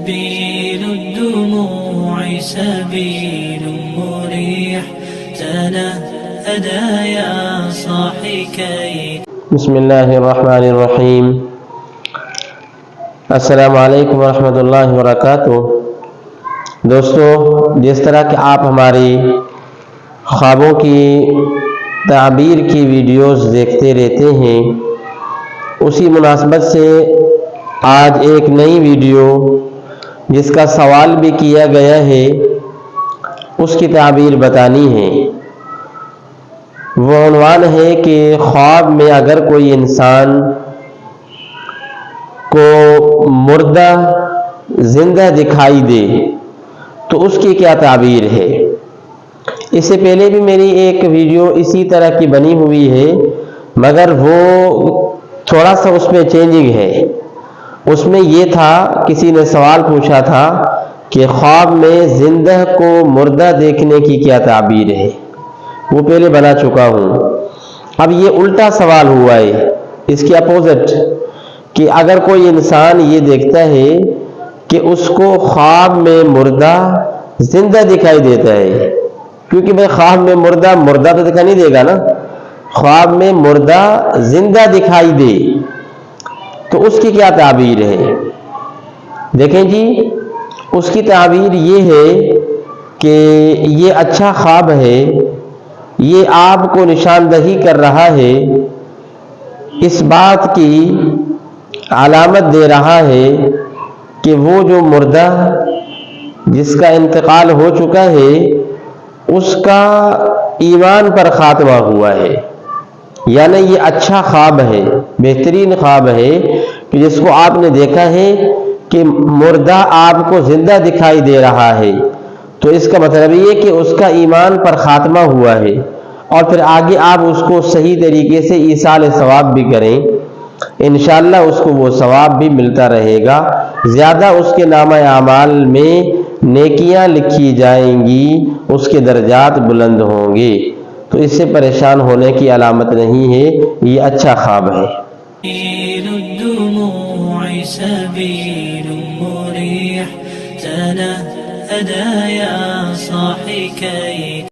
سبيل الدموع سبيل مريح تنهدى يا صاحي كي بسم اللہ الرحمن الرحیم۔ السلام علیکم ورحمۃ اللہ وبرکاتہ۔ دوستو، جس طرح کہ آپ ہماری خوابوں کی تعبیر کی ویڈیوز دیکھتے رہتے ہیں، اسی مناسبت سے آج ایک نئی ویڈیو جس کا سوال بھی کیا گیا ہے اس کی تعبیر بتانی ہے۔ وہ عنوان ہے کہ خواب میں اگر کوئی انسان کو مردہ زندہ دکھائی دے تو اس کی کیا تعبیر ہے۔ اس سے پہلے بھی میری ایک ویڈیو اسی طرح کی بنی ہوئی ہے، مگر وہ تھوڑا سا اس میں چینجنگ ہے۔ اس میں یہ تھا، کسی نے سوال پوچھا تھا کہ خواب میں زندہ کو مردہ دیکھنے کی کیا تعبیر ہے۔ وہ پہلے بنا چکا ہوں۔ اب یہ الٹا سوال ہوا ہے، اس کے اپوزٹ، کہ اگر کوئی انسان یہ دیکھتا ہے کہ اس کو خواب میں مردہ زندہ دکھائی دیتا ہے، کیونکہ بھائی خواب میں مردہ تو دکھائی نہیں دے گا نا، خواب میں مردہ زندہ دکھائی دے تو اس کی کیا تعبیر ہے۔ دیکھیں جی، اس کی تعبیر یہ ہے کہ یہ اچھا خواب ہے، یہ آپ کو نشاندہی کر رہا ہے، اس بات کی علامت دے رہا ہے کہ وہ جو مردہ جس کا انتقال ہو چکا ہے اس کا ایمان پر خاتمہ ہوا ہے۔ یعنی یہ اچھا خواب ہے، بہترین خواب ہے کہ جس کو آپ نے دیکھا ہے کہ مردہ آپ کو زندہ دکھائی دے رہا ہے، تو اس کا مطلب یہ کہ اس کا ایمان پر خاتمہ ہوا ہے، اور پھر آگے آپ اس کو صحیح طریقے سے ایصال ثواب بھی کریں، انشاءاللہ اس کو وہ ثواب بھی ملتا رہے گا، زیادہ اس کے نامہ اعمال میں نیکیاں لکھی جائیں گی، اس کے درجات بلند ہوں گے۔ تو اس سے پریشان ہونے کی علامت نہیں ہے، یہ اچھا خواب ہے۔ سبيل الدموع سبيل مريح تنهدى يا صاحي كي